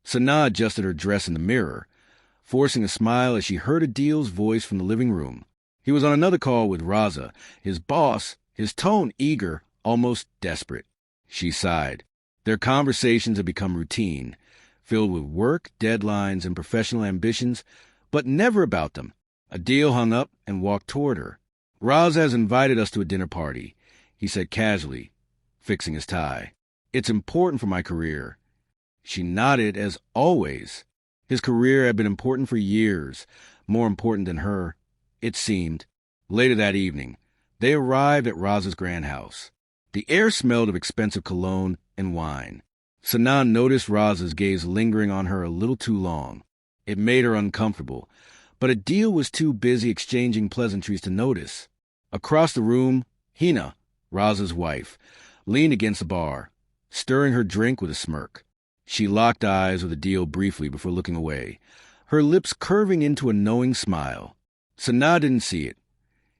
Sanaa adjusted her dress in the mirror, forcing a smile as she heard Adil's voice from the living room. He was on another call with Raza, his boss, his tone eager, almost desperate. She sighed. Their conversations had become routine, filled with work, deadlines, and professional ambitions, but never about them. Adil hung up and walked toward her. "Raza has invited us to a dinner party," he said casually, fixing his tie. "It's important for my career." She nodded as always. His career had been important for years, more important than her, it seemed. Later that evening, they arrived at Raza's grand house. The air smelled of expensive cologne and wine. Sanaa noticed Raza's gaze lingering on her a little too long. It made her uncomfortable, but Adil was too busy exchanging pleasantries to notice. Across the room, Hina, Raza's wife, leaned against the bar, stirring her drink with a smirk. She locked eyes with Adil briefly before looking away, her lips curving into a knowing smile. Sanaa didn't see it.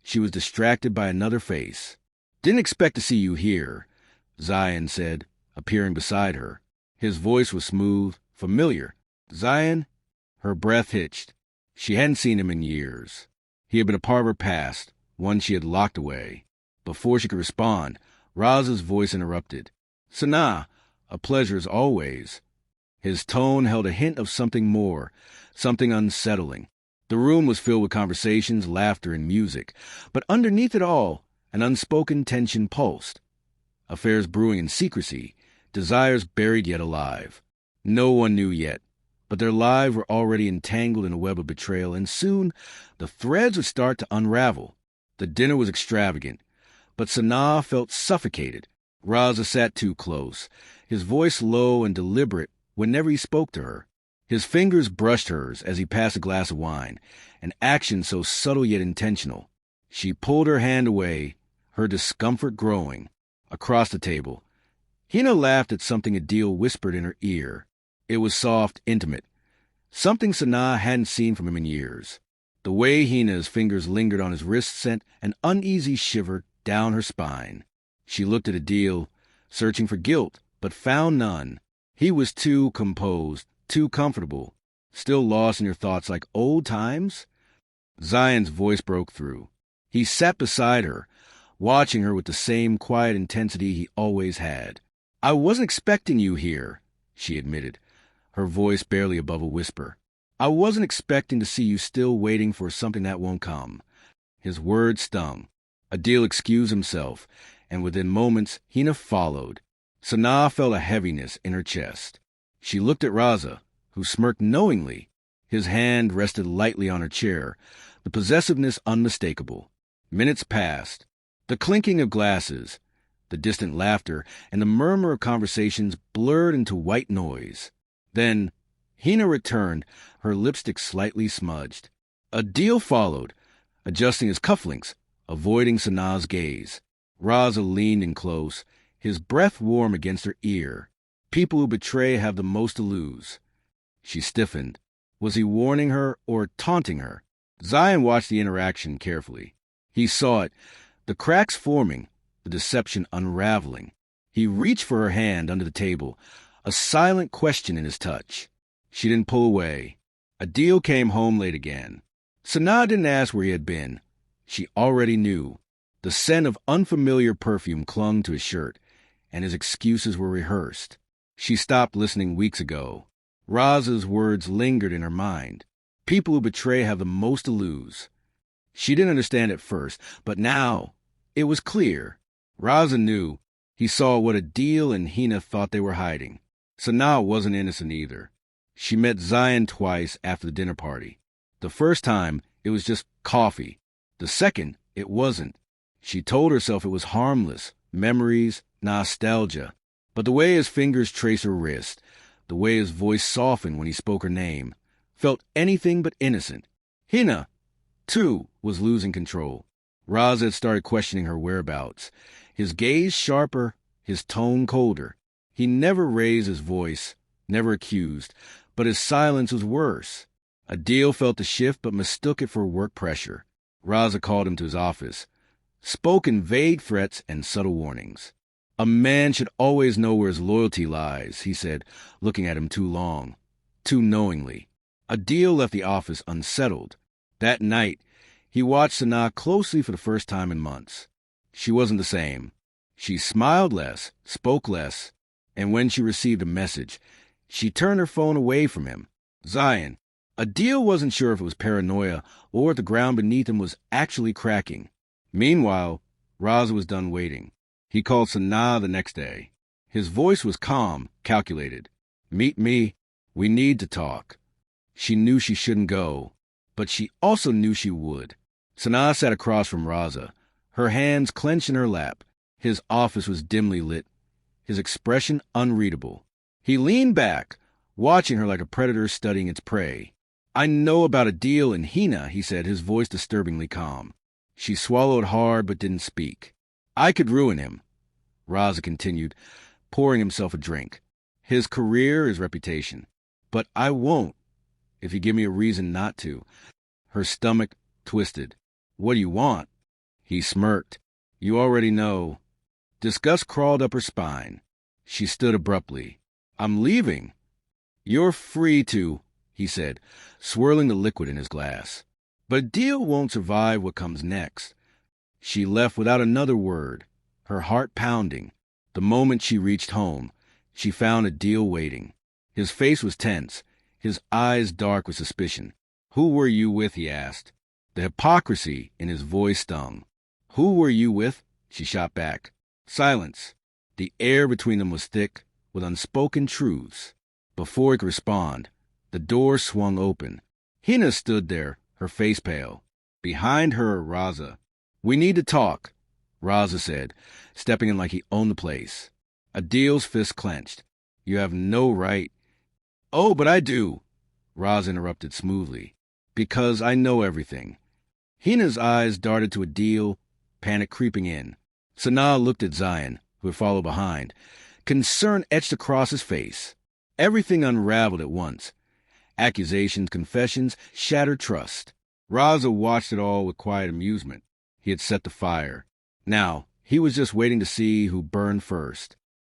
She was distracted by another face. "Didn't expect to see you here," Zion said, appearing beside her. His voice was smooth, familiar. "Zion?" Her breath hitched. She hadn't seen him in years. He had been a part of her past, one she had locked away. Before she could respond, Raza's voice interrupted. "Sanaa, a pleasure as always." His tone held a hint of something more, something unsettling. The room was filled with conversations, laughter, and music, but underneath it all, an unspoken tension pulsed. Affairs brewing in secrecy, desires buried yet alive. No one knew yet, but their lives were already entangled in a web of betrayal, and soon the threads would start to unravel. The dinner was extravagant, but Sanaa felt suffocated. Raza sat too close, his voice low and deliberate whenever he spoke to her. His fingers brushed hers as he passed a glass of wine, an action so subtle yet intentional. She pulled her hand away, her discomfort growing. Across the table, Hina laughed at something Adil whispered in her ear. It was soft, intimate, something Sanaa hadn't seen from him in years. The way Hina's fingers lingered on his wrist sent an uneasy shiver down her spine. She looked at Adil, searching for guilt, but found none. He was too composed, too comfortable, still lost in your thoughts like old times. Zion's voice broke through. He sat beside her, watching her with the same quiet intensity he always had. "I wasn't expecting you here," she admitted, her voice barely above a whisper. "I wasn't expecting to see you still waiting for something that won't come." His words stung. Adil excused himself, and within moments, Hina followed. Sanaa felt a heaviness in her chest. She looked at Raza, who smirked knowingly. His hand rested lightly on her chair, the possessiveness unmistakable. Minutes passed. The clinking of glasses, the distant laughter, and the murmur of conversations blurred into white noise. Then Hina returned, her lipstick slightly smudged. Adil followed, adjusting his cufflinks, avoiding Sanaa's gaze. Raza leaned in close, his breath warm against her ear. People who betray have the most to lose. She stiffened. Was he warning her or taunting her? Zion watched the interaction carefully. He saw it, the cracks forming, the deception unraveling. He reached for her hand under the table, a silent question in his touch. She didn't pull away. Adil came home late again. Sanaa didn't ask where he had been. She already knew. The scent of unfamiliar perfume clung to his shirt, and his excuses were rehearsed. She stopped listening weeks ago. Raza's words lingered in her mind. People who betray have the most to lose. She didn't understand at first, but now it was clear. Raza knew. He saw what Adil and Hina thought they were hiding. Sanaa wasn't innocent either. She met Zion twice after the dinner party. The first time, it was just coffee. The second, it wasn't. She told herself it was harmless, memories, nostalgia. But the way his fingers traced her wrist, the way his voice softened when he spoke her name, felt anything but innocent. Hina, too, was losing control. Raza had started questioning her whereabouts. His gaze sharper, his tone colder. He never raised his voice, never accused, but his silence was worse. Adil felt the shift but mistook it for work pressure. Raza called him to his office, spoke in vague threats and subtle warnings. "A man should always know where his loyalty lies," he said, looking at him too long. too knowingly. Adil left the office unsettled. That night, he watched Sanaa closely for the first time in months. She wasn't the same. She smiled less, spoke less, and when she received a message, she turned her phone away from him. Zion. Adil wasn't sure if it was paranoia or if the ground beneath him was actually cracking. Meanwhile, Raza was done waiting. He called Sanaa the next day. His voice was calm, calculated. Meet me. We need to talk. She knew she shouldn't go, but she also knew she would. Sanaa sat across from Raza, her hands clenched in her lap. His office was dimly lit, his expression unreadable. He leaned back, watching her like a predator studying its prey. I know about Adil and Hina, he said, his voice disturbingly calm. She swallowed hard but didn't speak. I could ruin him, Raza continued, pouring himself a drink. His career, his reputation. But I won't, if you give me a reason not to. Her stomach twisted. What do you want? He smirked. You already know. Disgust crawled up her spine. She stood abruptly. I'm leaving. You're free to, he said, swirling the liquid in his glass. But Adil won't survive what comes next. She left without another word, her heart pounding. The moment she reached home, she found Adil waiting. His face was tense, his eyes dark with suspicion. Who were you with? He asked. The hypocrisy in his voice stung. Who were you with? She shot back. Silence. The air between them was thick with unspoken truths. Before he could respond, the door swung open. Hina stood there, her face pale. Behind her, Raza. We need to talk, Raza said, stepping in like he owned the place. Adil's fist clenched. You have no right. Oh, but I do, Raza interrupted smoothly. Because I know everything. Hina's eyes darted to Adil, panic creeping in. Sanaa looked at Zion, who had followed behind. Concern etched across his face. Everything unraveled at once. Accusations, confessions, shattered trust. Raza watched it all with quiet amusement. He had set the fire. Now, he was just waiting to see who burned first.